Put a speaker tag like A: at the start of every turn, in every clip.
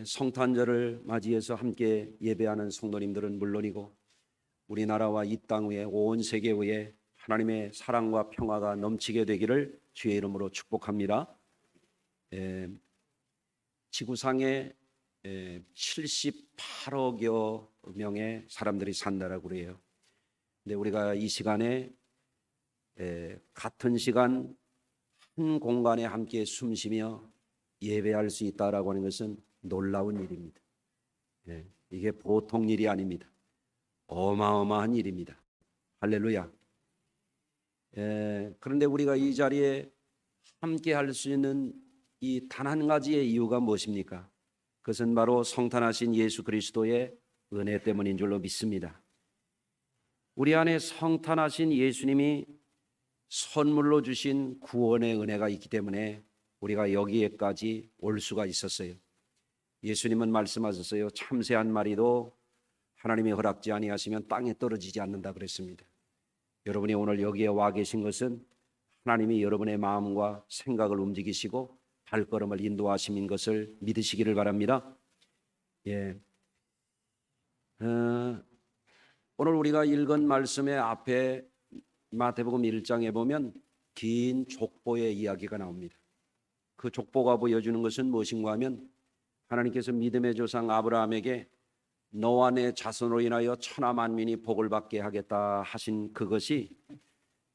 A: 성탄절을 맞이해서 함께 예배하는 성도님들은 물론이고 우리나라와 이 땅 위에 온 세계 위에 하나님의 사랑과 평화가 넘치게 되기를 주의 이름으로 축복합니다. 지구상에 78억여 명의 사람들이 산다라고 그래요. 근데 우리가 이 시간에 같은 시간 한 공간에 함께 숨쉬며 예배할 수 있다라고 하는 것은 놀라운 일입니다. 이게 보통 일이 아닙니다. 어마어마한 일입니다. 할렐루야. 그런데 우리가 이 자리에 함께 할 수 있는 이 단 한 가지의 이유가 무엇입니까? 그것은 바로 성탄하신 예수 그리스도의 은혜 때문인 줄로 믿습니다. 우리 안에 성탄하신 예수님이 선물로 주신 구원의 은혜가 있기 때문에 우리가 여기에까지 올 수가 있었어요. 예수님은 말씀하셨어요. 참새한 마리도 하나님이 허락지 아니하시면 땅에 떨어지지 않는다 그랬습니다. 여러분이 오늘 여기에 와 계신 것은 하나님이 여러분의 마음과 생각을 움직이시고 발걸음을 인도하심인 것을 믿으시기를 바랍니다. 오늘 우리가 읽은 말씀의 앞에 마태복음 1장에 보면 긴 족보의 이야기가 나옵니다. 그 족보가 보여주는 것은 무엇인가 하면 하나님께서 믿음의 조상 아브라함에게 너와 내 자손으로 인하여 천하 만민이 복을 받게 하겠다 하신 그것이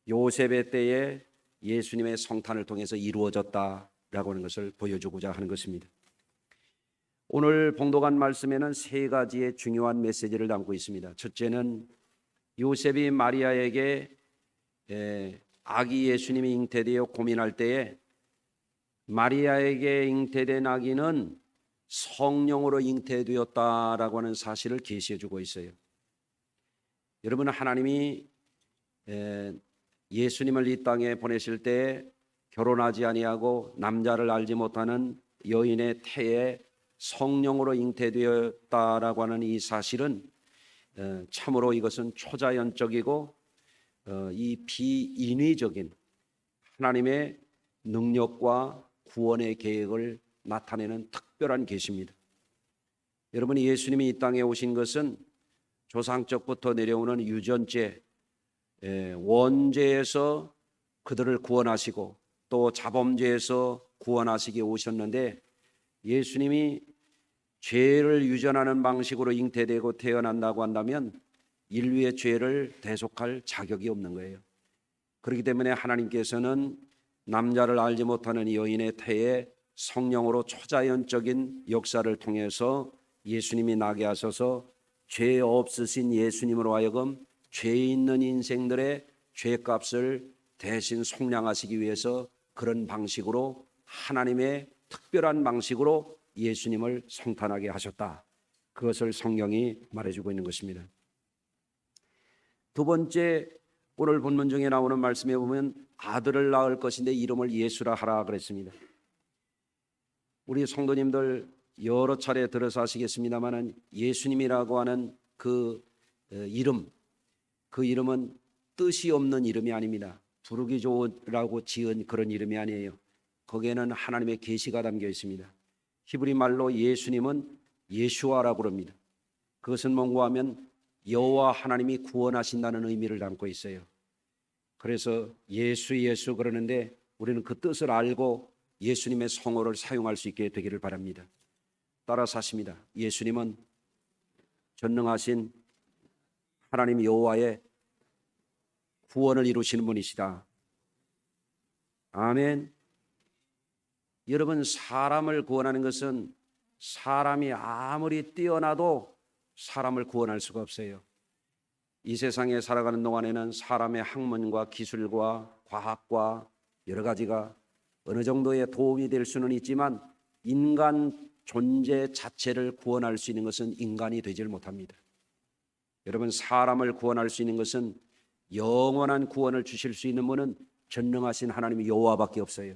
A: 요셉의 때에 예수님의 성탄을 통해서 이루어졌다라고 하는 것을 보여주고자 하는 것입니다. 오늘 봉독한 말씀에는 세 가지의 중요한 메시지를 담고 있습니다. 첫째는 요셉이 마리아에게 아기 예수님이 잉태되어 고민할 때에 마리아에게 잉태된 아기는 성령으로 잉태되었다라고 하는 사실을 계시해 주고 있어요. 여러분, 하나님이 예수님을 이 땅에 보내실 때 결혼하지 아니하고 남자를 알지 못하는 여인의 태에 성령으로 잉태되었다라고 하는 이 사실은 참으로 이것은 초자연적이고 이 비인위적인 하나님의 능력과 구원의 계획을 나타내는 특별한 계시입니다. 여러분이 예수님이 이 땅에 오신 것은 조상적부터 내려오는 유전죄, 원죄에서 그들을 구원하시고 또 자범죄에서 구원하시기 오셨는데 예수님이 죄를 유전하는 방식으로 잉태되고 태어난다고 한다면 인류의 죄를 대속할 자격이 없는 거예요. 그렇기 때문에 하나님께서는 남자를 알지 못하는 여인의 태에 성령으로 초자연적인 역사를 통해서 예수님이 나게 하셔서 죄 없으신 예수님으로 하여금 죄 있는 인생들의 죄값을 대신 속량하시기 위해서 그런 방식으로 하나님의 특별한 방식으로 예수님을 성탄하게 하셨다. 그것을 성경이 말해주고 있는 것입니다. 두 번째, 오늘 본문 중에 나오는 말씀에 보면 아들을 낳을 것인데 이름을 예수라 하라 그랬습니다. 우리 성도님들 여러 차례 들어서 아시겠습니다만 예수님이라고 하는 그 이름, 그 이름은 뜻이 없는 이름이 아닙니다. 부르기 좋으라고 지은 그런 이름이 아니에요. 거기에는 하나님의 계시가 담겨 있습니다. 히브리 말로 예수님은 예슈아라고 합니다. 그것은 뭔가 하면 여호와 하나님이 구원하신다는 의미를 담고 있어요. 그래서 예수 그러는데 우리는 그 뜻을 알고 예수님의 성호를 사용할 수 있게 되기를 바랍니다. 따라서 하십니다. 예수님은 전능하신 하나님 여호와의 구원을 이루시는 분이시다. 아멘. 여러분, 사람을 구원하는 것은 사람이 아무리 뛰어나도 사람을 구원할 수가 없어요. 이 세상에 살아가는 동안에는 사람의 학문과 기술과 과학과 여러 가지가 어느 정도의 도움이 될 수는 있지만 인간 존재 자체를 구원할 수 있는 것은 인간이 되질 못합니다. 여러분, 사람을 구원할 수 있는 것은 영원한 구원을 주실 수 있는 분은 전능하신 하나님 여호와밖에 없어요.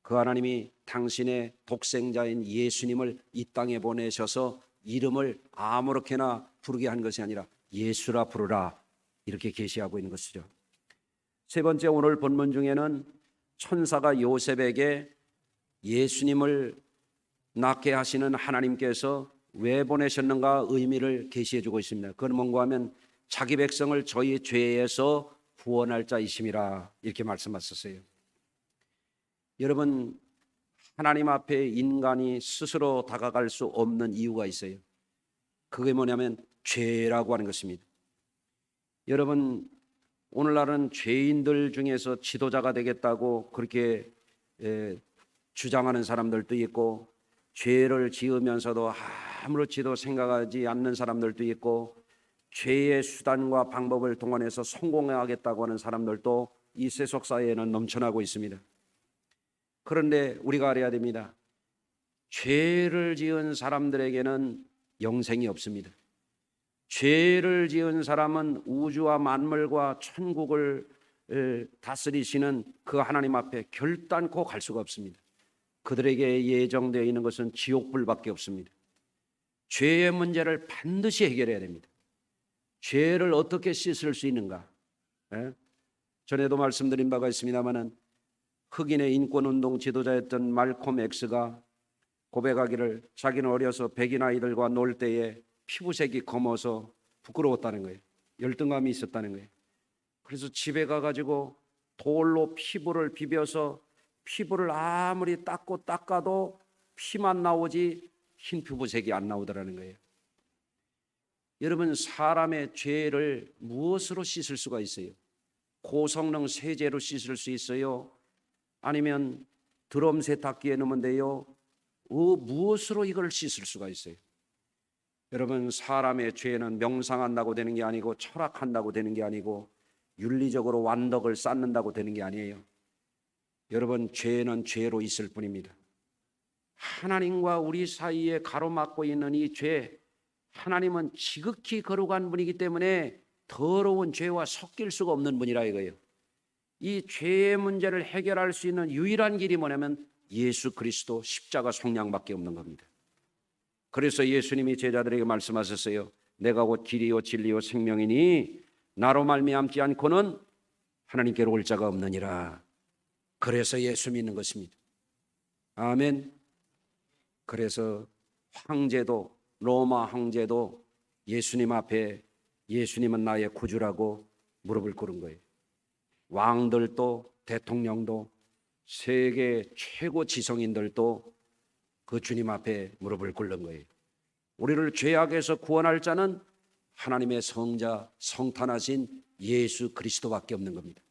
A: 그 하나님이 당신의 독생자인 예수님을 이 땅에 보내셔서 이름을 아무렇게나 부르게 한 것이 아니라 예수라 부르라 이렇게 계시하고 있는 것이죠. 세 번째, 오늘 본문 중에는 천사가 요셉에게 예수님을 낳게 하시는 하나님께서 왜 보내셨는가 의미를 계시해 주고 있습니다. 그건 뭔가 하면 자기 백성을 저희 죄에서 구원할 자이심이라 이렇게 말씀하셨어요. 여러분, 하나님 앞에 인간이 스스로 다가갈 수 없는 이유가 있어요. 그게 뭐냐면 죄라고 하는 것입니다. 여러분, 오늘날은 죄인들 중에서 지도자가 되겠다고 그렇게 주장하는 사람들도 있고, 죄를 지으면서도 아무렇지도 생각하지 않는 사람들도 있고, 죄의 수단과 방법을 동원해서 성공하겠다고 하는 사람들도 이 세속 사회에는 넘쳐나고 있습니다. 그런데 우리가 알아야 됩니다. 죄를 지은 사람들에게는 영생이 없습니다. 죄를 지은 사람은 우주와 만물과 천국을 다스리시는 그 하나님 앞에 결단코 갈 수가 없습니다. 그들에게 예정되어 있는 것은 지옥불밖에 없습니다. 죄의 문제를 반드시 해결해야 됩니다. 죄를 어떻게 씻을 수 있는가? 전에도 말씀드린 바가 있습니다마는 흑인의 인권운동 지도자였던 말콤 X가 고백하기를 자기는 어려서 백인 아이들과 놀 때에 피부색이 검어서 부끄러웠다는 거예요. 열등감이 있었다는 거예요. 그래서 집에 가가지고 돌로 피부를 비벼서 피부를 아무리 닦아도 피만 나오지 흰 피부색이 안 나오더라는 거예요. 여러분, 사람의 죄를 무엇으로 씻을 수가 있어요? 고성능 세제로 씻을 수 있어요? 아니면 드럼 세탁기에 넣으면 돼요? 무엇으로 이걸 씻을 수가 있어요? 여러분, 사람의 죄는 명상한다고 되는 게 아니고 철학한다고 되는 게 아니고 윤리적으로 완덕을 쌓는다고 되는 게 아니에요. 여러분, 죄는 죄로 있을 뿐입니다. 하나님과 우리 사이에 가로막고 있는 이 죄, 하나님은 지극히 거룩한 분이기 때문에 더러운 죄와 섞일 수가 없는 분이라 이거예요. 이 죄의 문제를 해결할 수 있는 유일한 길이 뭐냐면 예수 그리스도 십자가 속량밖에 없는 겁니다. 그래서 예수님이 제자들에게 말씀하셨어요. 내가 곧 길이요 진리요 생명이니 나로 말미암지 않고는 하나님께로 올 자가 없느니라. 그래서 예수 믿는 것입니다. 아멘. 그래서 황제도, 로마 황제도 예수님 앞에 예수님은 나의 구주라고 무릎을 꿇은 거예요. 왕들도, 대통령도, 세계 최고 지성인들도 그 주님 앞에 무릎을 꿇는 거예요. 우리를 죄악에서 구원할 자는 하나님의 성자, 성탄하신 예수 그리스도밖에 없는 겁니다.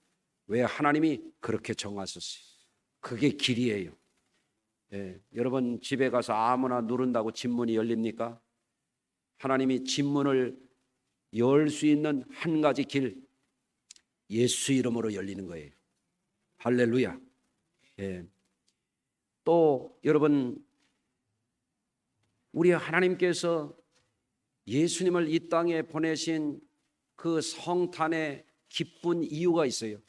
A: 왜? 하나님이 그렇게 정하셨어요. 그게 길이에요. 여러분, 집에 가서 아무나 누른다고 집문이 열립니까? 하나님이 집문을 열 수 있는 한 가지 길, 예수 이름으로 열리는 거예요. 할렐루야. 또 여러분, 우리 하나님께서 예수님을 이 땅에 보내신 그 성탄의 기쁜 이유가 있어요.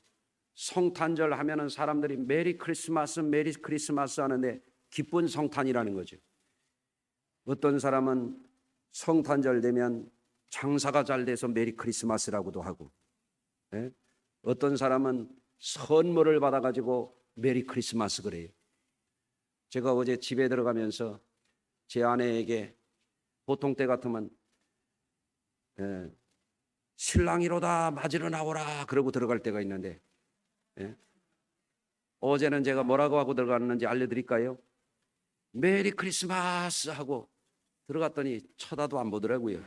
A: 성탄절 하면은 사람들이 메리 크리스마스 하는데 기쁜 성탄이라는 거죠. 어떤 사람은 성탄절 되면 장사가 잘 돼서 메리 크리스마스라고도 하고, 어떤 사람은 선물을 받아가지고 메리 크리스마스 그래요. 제가 어제 집에 들어가면서 제 아내에게 보통 때 같으면 신랑이로다 맞으러 나오라 그러고 들어갈 때가 있는데, 어제는 제가 뭐라고 하고 들어갔는지 알려드릴까요? 메리 크리스마스 하고 들어갔더니 쳐다도 안 보더라고요.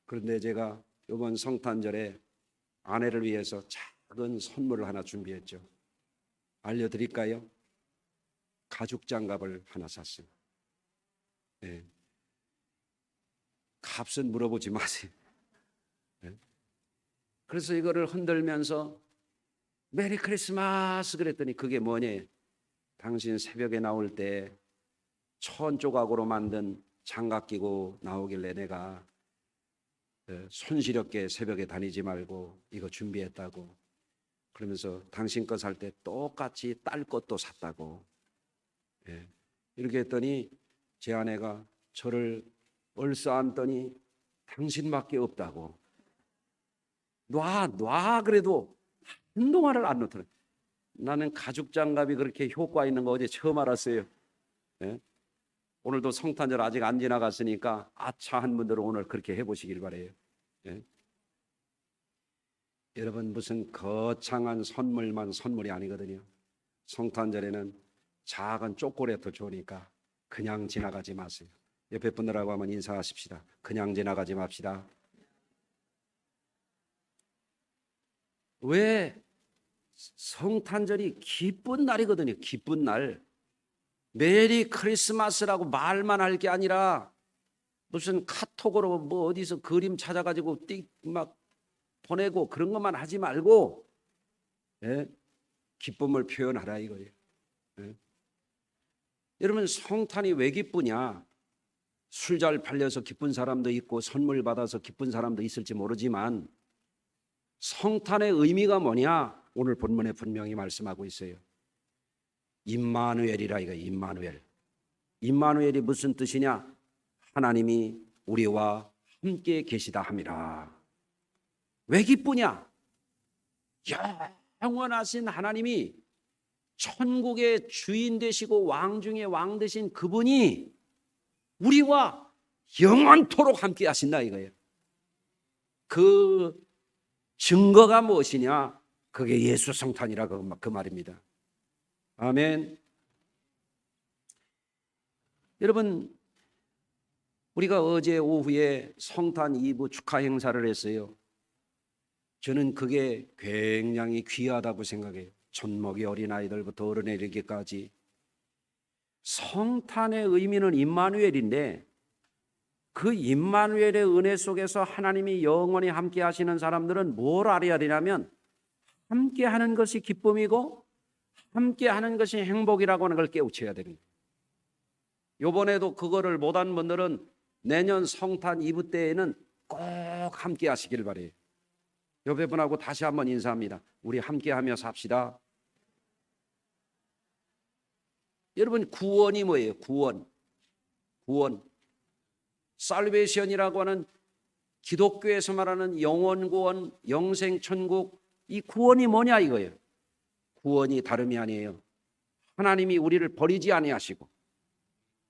A: 그런데 제가 이번 성탄절에 아내를 위해서 작은 선물을 하나 준비했죠. 알려드릴까요? 가죽 장갑을 하나 샀어요. 값은 물어보지 마세요. 그래서 이거를 흔들면서 메리 크리스마스 그랬더니 그게 뭐냐? 당신 새벽에 나올 때 천 조각으로 만든 장갑 끼고 나오길래 내가 손시렵게 새벽에 다니지 말고 이거 준비했다고. 그러면서 당신 거 살 때 똑같이 딸 것도 샀다고. 이렇게 했더니 제 아내가 저를 얼싸안더니 당신밖에 없다고. 놔 그래도 한동안을 안 놓더라. 나는 가죽 장갑이 그렇게 효과 있는 거 어제 처음 알았어요. 예? 오늘도 성탄절 아직 안 지나갔으니까 아차한 분들은 오늘 그렇게 해보시길 바래요. 예? 여러분, 무슨 거창한 선물만 선물이 아니거든요. 성탄절에는 작은 초콜릿도 좋으니까 그냥 지나가지 마세요. 옆에 분들하고 한번 인사하십시다. 그냥 지나가지 맙시다. 왜? 성탄절이 기쁜 날이거든요. 기쁜 날. 메리 크리스마스라고 말만 할 게 아니라 무슨 카톡으로 뭐 어디서 그림 찾아가지고 막 보내고 그런 것만 하지 말고, 예? 기쁨을 표현하라 이거예요. 예? 여러분, 성탄이 왜 기쁘냐? 술 잘 팔려서 기쁜 사람도 있고 선물 받아서 기쁜 사람도 있을지 모르지만 성탄의 의미가 뭐냐? 오늘 본문에 분명히 말씀하고 있어요. 임마누엘이라 이거. 임마누엘. 임마누엘이 무슨 뜻이냐? 하나님이 우리와 함께 계시다 함이라. 왜 기쁘냐? 영원하신 하나님이 천국의 주인 되시고 왕 중에 왕 되신 그분이 우리와 영원토록 함께 하신다 이거예요. 그 증거가 무엇이냐? 그게 예수 성탄이라 그 말입니다. 아멘. 여러분, 우리가 어제 오후에 성탄 2부 축하 행사를 했어요. 저는 그게 굉장히 귀하다고 생각해요. 젖먹이 어린아이들부터 어른에 이르기까지. 성탄의 의미는 임마누엘인데 그 임마누엘의 은혜 속에서 하나님이 영원히 함께 하시는 사람들은 뭘 알아야 되냐면 함께 하는 것이 기쁨이고 함께 하는 것이 행복이라고 하는 걸 깨우쳐야 되는 거예요. 이번에도 그거를 못한 분들은 내년 성탄 2부 때에는 꼭 함께 하시길 바래요. 옆에 분하고 다시 한번 인사합니다. 우리 함께 하며 삽시다. 여러분, 구원이 뭐예요? 구원. 살베이션이라고 하는 기독교에서 말하는 영원 구원, 영생 천국, 이 구원이 뭐냐 이거예요. 구원이 다름이 아니에요. 하나님이 우리를 버리지 아니하시고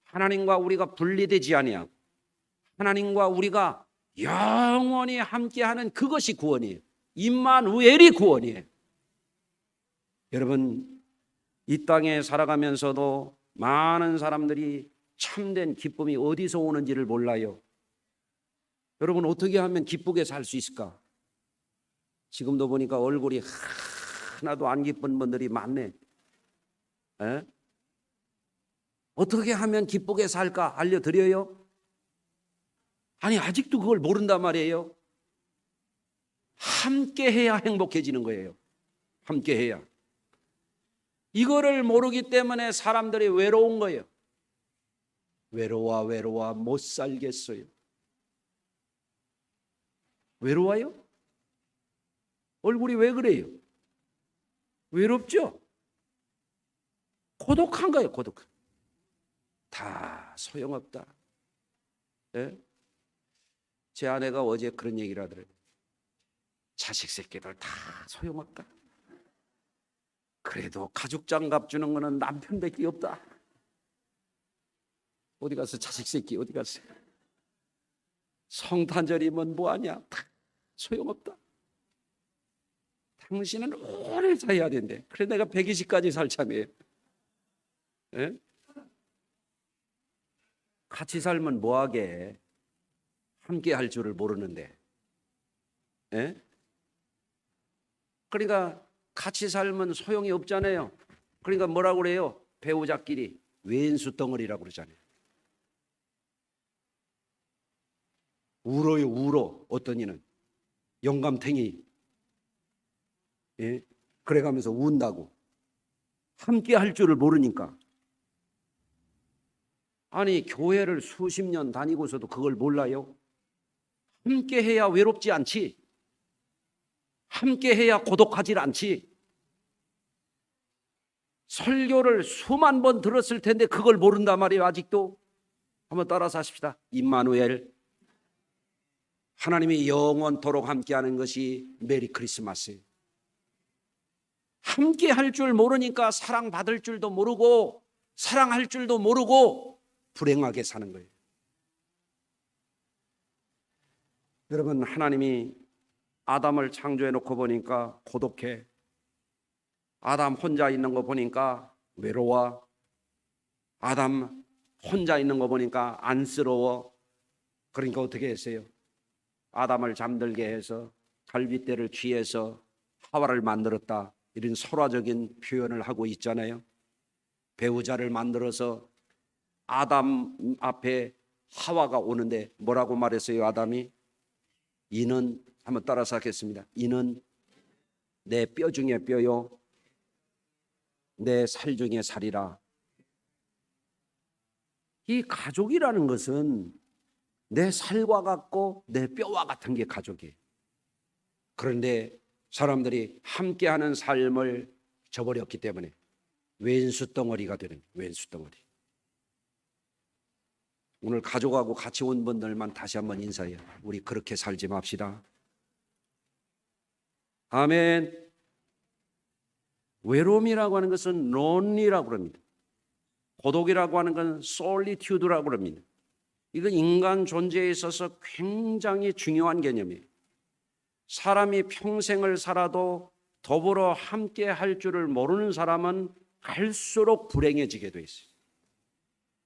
A: 하나님과 우리가 분리되지 아니하고 하나님과 우리가 영원히 함께하는 그것이 구원이에요. 임마누엘이 구원이에요. 여러분, 이 땅에 살아가면서도 많은 사람들이 참된 기쁨이 어디서 오는지를 몰라요. 여러분, 어떻게 하면 기쁘게 살 수 있을까? 지금도 보니까 얼굴이 하나도 안 기쁜 분들이 많네. 에? 어떻게 하면 기쁘게 살까 알려드려요? 아니, 아직도 그걸 모른단 말이에요. 함께 해야 행복해지는 거예요. 함께 해야. 이거를 모르기 때문에 사람들이 외로운 거예요. 외로워 못 살겠어요. 외로워요? 얼굴이 왜 그래요? 외롭죠? 고독한 거예요. 고독한. 다 소용없다. 네? 제 아내가 어제 그런 얘기를 하더래요. 자식 새끼들 다 소용없다. 그래도 가죽 장갑 주는 거는 남편밖에 없다. 어디 가서 자식 새끼 어디 갔어요? 성탄절이면 뭐하냐? 다 소용없다. 당신은 오래 살아야 된대. 그래 내가 120까지 살 참이에요. 예? 같이 살면 뭐하게? 함께 할 줄을 모르는데. 예? 그러니까 같이 살면 소용이 없잖아요. 그러니까 뭐라고 그래요? 배우자끼리 왼수 덩어리라고 그러잖아요. 울어요, 울어. 어떤 이는 영감탱이. 예? 그래가면서 운다고. 함께 할 줄을 모르니까. 아니, 교회를 수십 년 다니고서도 그걸 몰라요? 함께 해야 외롭지 않지. 함께 해야 고독하지 않지. 설교를 수만 번 들었을 텐데 그걸 모른단 말이에요. 아직도. 한번 따라서 하십시다. 임마누엘. 하나님이 영원토록 함께하는 것이 메리 크리스마스예요. 함께 할 줄 모르니까 사랑받을 줄도 모르고 사랑할 줄도 모르고 불행하게 사는 거예요. 여러분, 하나님이 아담을 창조해 놓고 보니까 고독해. 아담 혼자 있는 거 보니까 외로워. 아담 혼자 있는 거 보니까 안쓰러워. 그러니까 어떻게 했어요? 아담을 잠들게 해서 갈빗대를 취해서 하와를 만들었다. 이런 설화적인 표현을 하고 있잖아요. 배우자를 만들어서 아담 앞에 하와가 오는데 뭐라고 말했어요? 아담이 이는, 한번 따라서 하겠습니다. 이는 내 뼈 중에 뼈요 내 살 중에 살이라. 이 가족이라는 것은 내 살과 같고 내 뼈와 같은 게 가족이에요. 그런데 사람들이 함께하는 삶을 저버렸기 때문에 왼수 덩어리가 되는 거예요. 왼수 덩어리. 오늘 가족하고 같이 온 분들만 다시 한번 인사해요. 우리 그렇게 살지 맙시다. 아멘. 외로움이라고 하는 것은 lonely라고 합니다. 고독이라고 하는 것은 solitude라고 합니다. 이건 인간 존재에 있어서 굉장히 중요한 개념이에요. 사람이 평생을 살아도 더불어 함께 할 줄을 모르는 사람은 갈수록 불행해지게 돼 있어요.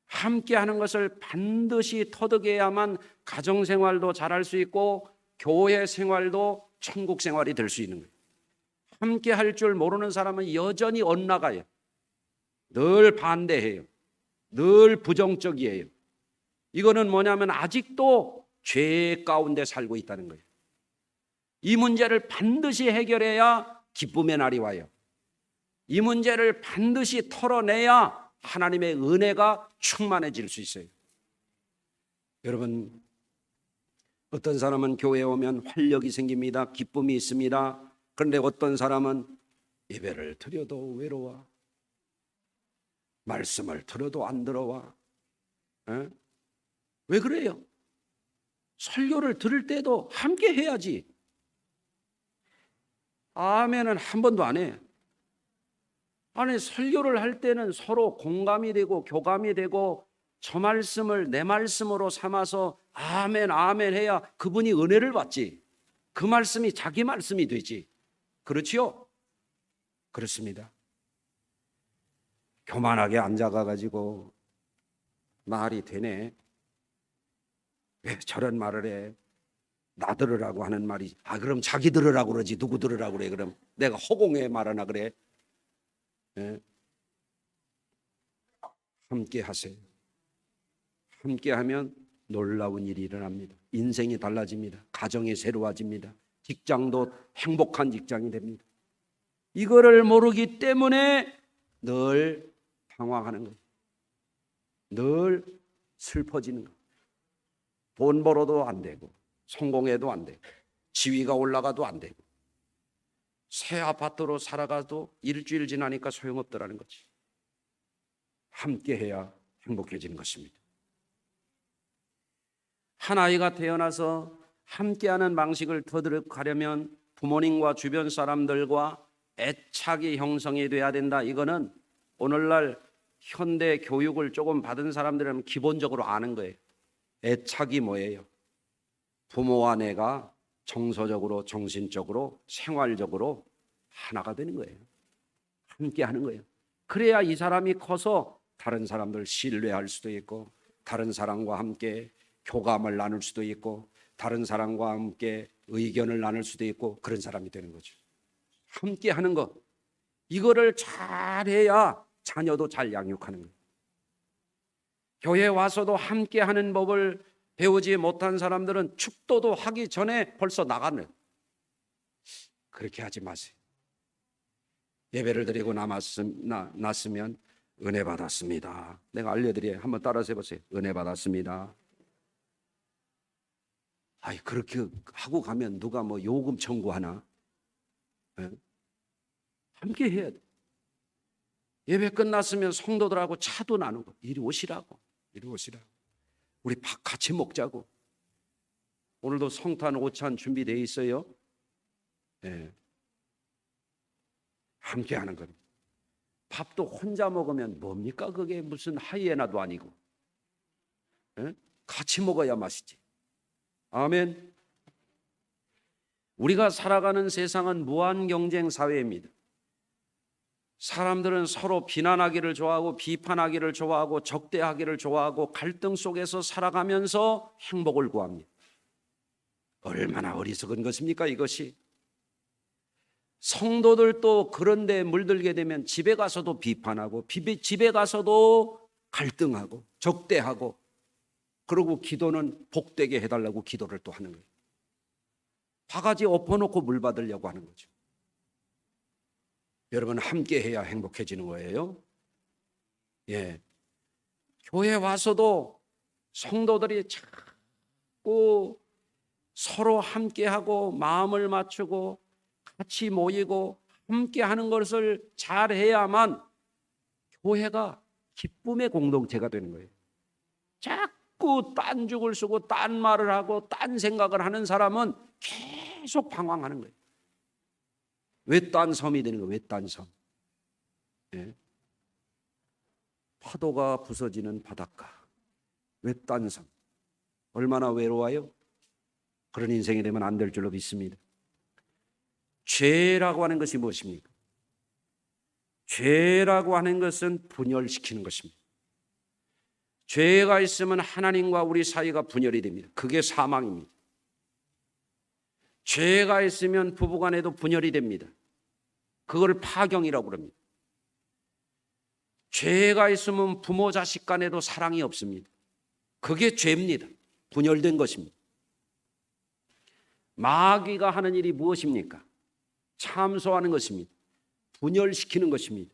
A: 함께 하는 것을 반드시 터득해야만 가정생활도 잘할 수 있고 교회 생활도 천국 생활이 될 수 있는 거예요. 함께 할 줄 모르는 사람은 여전히 엇나가요. 늘 반대해요. 늘 부정적이에요. 이거는 뭐냐면 아직도 죄 가운데 살고 있다는 거예요. 이 문제를 반드시 해결해야 기쁨의 날이 와요. 이 문제를 반드시 털어내야 하나님의 은혜가 충만해질 수 있어요. 여러분, 어떤 사람은 교회에 오면 활력이 생깁니다. 기쁨이 있습니다. 그런데 어떤 사람은 예배를 드려도 외로워. 말씀을 들어도 안 들어와. 에? 왜 그래요? 설교를 들을 때도 함께 해야지. 아멘은 한 번도 안 해. 아니, 설교를 할 때는 서로 공감이 되고 교감이 되고 저 말씀을 내 말씀으로 삼아서 아멘 아멘 해야 그분이 은혜를 받지. 그 말씀이 자기 말씀이 되지. 그렇지요? 그렇습니다. 교만하게 앉아가지고 말이 되네. 왜 저런 말을 해? 나 들으라고 하는 말이. 그럼 자기 들으라고 그러지. 누구 들으라고 그래? 그럼 내가 허공에 말하나 그래? 네. 함께 하세요. 함께 하면 놀라운 일이 일어납니다. 인생이 달라집니다. 가정이 새로워집니다. 직장도 행복한 직장이 됩니다. 이거를 모르기 때문에 늘 방황하는 거예요. 늘 슬퍼지는 거예요. 돈 벌어도 안 되고 성공해도 안 되고 지위가 올라가도 안 되고 새 아파트로 살아가도 일주일 지나니까 소용없더라는 거지. 함께해야 행복해지는 것입니다. 한 아이가 태어나서 함께하는 방식을 터득하려면 부모님과 주변 사람들과 애착이 형성이 돼야 된다. 이거는 오늘날 현대 교육을 조금 받은 사람들은 기본적으로 아는 거예요. 애착이 뭐예요? 부모와 내가 정서적으로, 정신적으로, 생활적으로 하나가 되는 거예요. 함께 하는 거예요. 그래야 이 사람이 커서 다른 사람들 신뢰할 수도 있고 다른 사람과 함께 교감을 나눌 수도 있고 다른 사람과 함께 의견을 나눌 수도 있고 그런 사람이 되는 거죠. 함께 하는 것, 이거를 잘해야 자녀도 잘 양육하는 거예요. 교회에 와서도 함께 하는 법을 배우지 못한 사람들은 축도도 하기 전에 벌써 나가는. 그렇게 하지 마세요. 예배를 드리고 났으면 은혜 받았습니다. 내가 알려드려요. 한번 따라서 해보세요. 은혜 받았습니다. 그렇게 하고 가면 누가 뭐 요금 청구하나? 네? 함께 해야 돼. 예배 끝났으면 성도들하고 차도 나누고 이리 오시라고. 우리 밥 같이 먹자고. 오늘도 성탄 오찬 준비되어 있어요. 네. 함께 하는 겁니다. 밥도 혼자 먹으면 뭡니까? 그게 무슨 하이에나도 아니고. 에? 같이 먹어야 맛있지. 아멘. 우리가 살아가는 세상은 무한 경쟁 사회입니다. 사람들은 서로 비난하기를 좋아하고 비판하기를 좋아하고 적대하기를 좋아하고 갈등 속에서 살아가면서 행복을 구합니다. 얼마나 어리석은 것입니까, 이것이? 성도들도 그런데 물들게 되면 집에 가서도 비판하고 집에 가서도 갈등하고 적대하고, 그리고 기도는 복되게 해달라고 기도를 또 하는 거예요. 바가지 엎어놓고 물 받으려고 하는 거죠. 여러분, 함께 해야 행복해지는 거예요. 예. 교회 와서도 성도들이 자꾸 서로 함께하고 마음을 맞추고 같이 모이고 함께 하는 것을 잘 해야만 교회가 기쁨의 공동체가 되는 거예요. 자꾸 딴 죽을 쓰고 딴 말을 하고 딴 생각을 하는 사람은 계속 방황하는 거예요. 왜 딴 섬이 되는 거예요? 왜 딴 섬? 예? 파도가 부서지는 바닷가. 왜 딴 섬? 얼마나 외로워요? 그런 인생이 되면 안 될 줄로 믿습니다. 죄라고 하는 것이 무엇입니까? 죄라고 하는 것은 분열시키는 것입니다. 죄가 있으면 하나님과 우리 사이가 분열이 됩니다. 그게 사망입니다. 죄가 있으면 부부간에도 분열이 됩니다. 그걸 파경이라고 그럽니다. 죄가 있으면 부모 자식 간에도 사랑이 없습니다. 그게 죄입니다. 분열된 것입니다. 마귀가 하는 일이 무엇입니까? 참소하는 것입니다. 분열시키는 것입니다.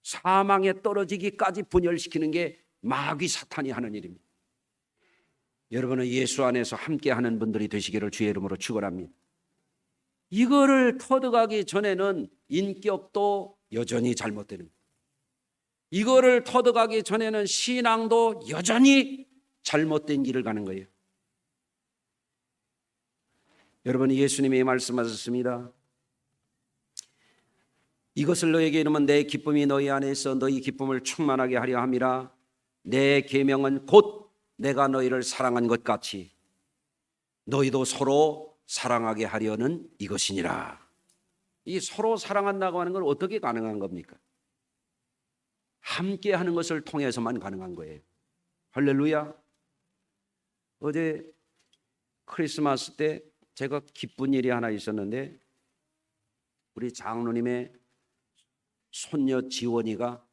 A: 사망에 떨어지기까지 분열시키는 게 마귀 사탄이 하는 일입니다. 여러분은 예수 안에서 함께하는 분들이 되시기를 주의 이름으로 축원합니다. 이거를 터득하기 전에는 인격도 여전히 잘못되는 거예요. 이거를 터득하기 전에는 신앙도 여전히 잘못된 길을 가는 거예요. 여러분, 예수님이 말씀하셨습니다. 이것을 너에게 이르면 내 기쁨이 너희 안에 있어 너희 기쁨을 충만하게 하려 함이라. 내 계명은 곧 내가 너희를 사랑한 것 같이 너희도 서로 사랑하게 하려는 이것이니라. 이 서로 사랑한다고 하는 건 어떻게 가능한 겁니까? 함께 하는 것을 통해서만 가능한 거예요. 할렐루야. 어제 크리스마스 때 제가 기쁜 일이 하나 있었는데, 우리 장로님의 손녀 지원이가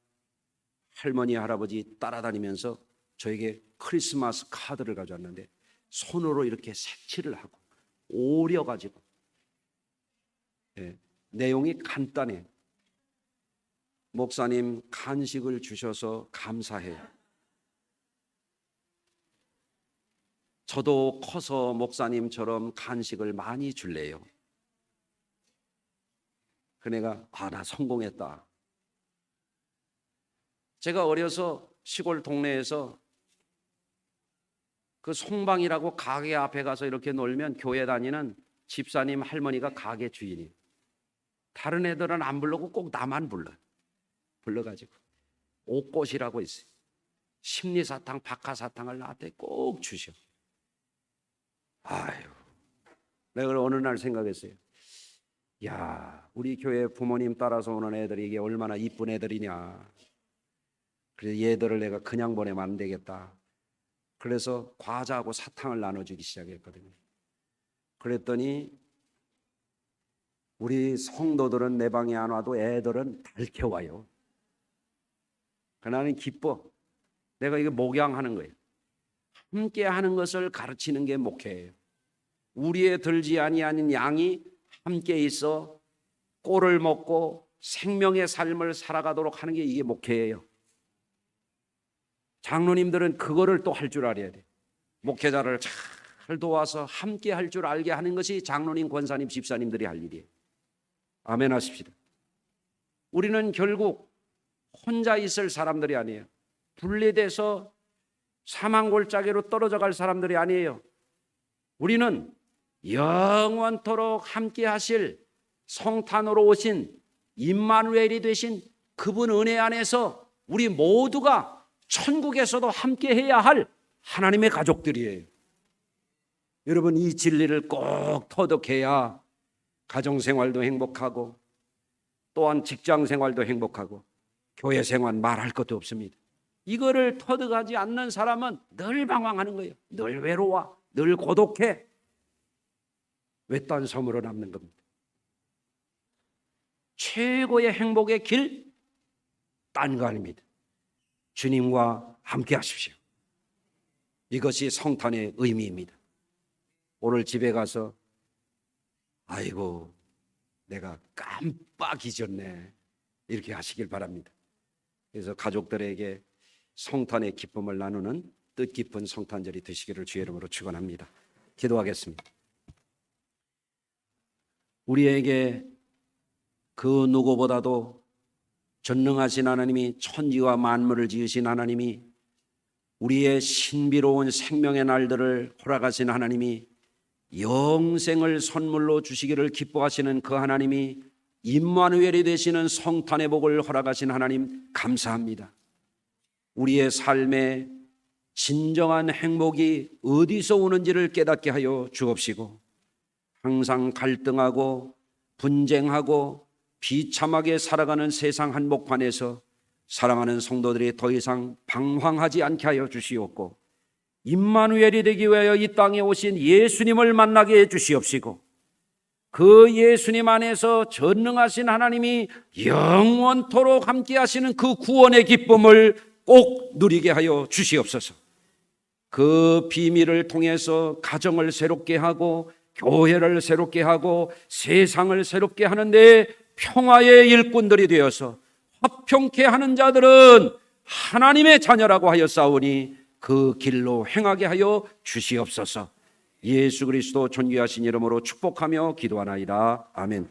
A: 할머니 할아버지 따라다니면서 저에게 크리스마스 카드를 가져왔는데, 손으로 이렇게 색칠을 하고 오려가지고, 내용이 간단해요. 목사님, 간식을 주셔서 감사해요. 저도 커서 목사님처럼 간식을 많이 줄래요. 그 내가 나 성공했다. 제가 어려서 시골 동네에서 그 송방이라고 가게 앞에 가서 이렇게 놀면 교회 다니는 집사님 할머니가 가게 주인이에요. 다른 애들은 안 부르고 꼭 나만 불러가지고 옥꽃이라고 있어요. 심리사탕, 박하사탕을 나한테 꼭 주셔. 아유, 내가 어느 날 생각했어요. 야, 우리 교회 부모님 따라서 오는 애들이 이게 얼마나 이쁜 애들이냐. 그래서 얘들을 내가 그냥 보내면 안 되겠다. 그래서 과자하고 사탕을 나눠주기 시작했거든요. 그랬더니 우리 성도들은 내 방에 안 와도 애들은 달켜와요. 나는 기뻐. 내가 이거 목양하는 거예요. 함께 하는 것을 가르치는 게 목회예요. 우리의 들지 아니하는 양이 함께 있어 꼴을 먹고 생명의 삶을 살아가도록 하는 게 이게 목회예요. 장로님들은 그거를 또 할 줄 알아야 돼. 목회자를 잘 도와서 함께 할 줄 알게 하는 것이 장로님, 권사님, 집사님들이 할 일이에요. 아멘 하십시다. 우리는 결국 혼자 있을 사람들이 아니에요. 분리돼서 사망골짜기로 떨어져 갈 사람들이 아니에요. 우리는 영원토록 함께 하실 성탄으로 오신 임마누엘이 되신 그분 은혜 안에서 우리 모두가 천국에서도 함께 해야 할 하나님의 가족들이에요. 여러분, 이 진리를 꼭 터득해야 가정생활도 행복하고 또한 직장생활도 행복하고 교회생활 말할 것도 없습니다. 이거를 터득하지 않는 사람은 늘 방황하는 거예요. 늘 외로워, 늘 고독해. 외딴 섬으로 남는 겁니다. 최고의 행복의 길, 딴 거 아닙니다. 주님과 함께 하십시오. 이것이 성탄의 의미입니다. 오늘 집에 가서 아이고 내가 깜빡 잊었네 이렇게 하시길 바랍니다. 그래서 가족들에게 성탄의 기쁨을 나누는 뜻깊은 성탄절이 되시기를 주의 이름으로 축원합니다. 기도하겠습니다. 우리에게 그 누구보다도 전능하신 하나님이, 천지와 만물을 지으신 하나님이, 우리의 신비로운 생명의 날들을 허락하신 하나님이, 영생을 선물로 주시기를 기뻐하시는 그 하나님이, 임마누엘이 되시는 성탄의 복을 허락하신 하나님 감사합니다. 우리의 삶에 진정한 행복이 어디서 오는지를 깨닫게 하여 주옵시고, 항상 갈등하고 분쟁하고 비참하게 살아가는 세상 한복판에서 사랑하는 성도들이 더 이상 방황하지 않게 하여 주시옵고, 임마누엘이 되기 위하여 이 땅에 오신 예수님을 만나게 해 주시옵시고, 그 예수님 안에서 전능하신 하나님이 영원토록 함께 하시는 그 구원의 기쁨을 꼭 누리게 하여 주시옵소서. 그 비밀을 통해서 가정을 새롭게 하고 교회를 새롭게 하고 세상을 새롭게 하는데 평화의 일꾼들이 되어서 화평케 하는 자들은 하나님의 자녀라고 하여 싸우니 그 길로 행하게 하여 주시옵소서. 예수 그리스도 존귀하신 이름으로 축복하며 기도하나이다. 아멘.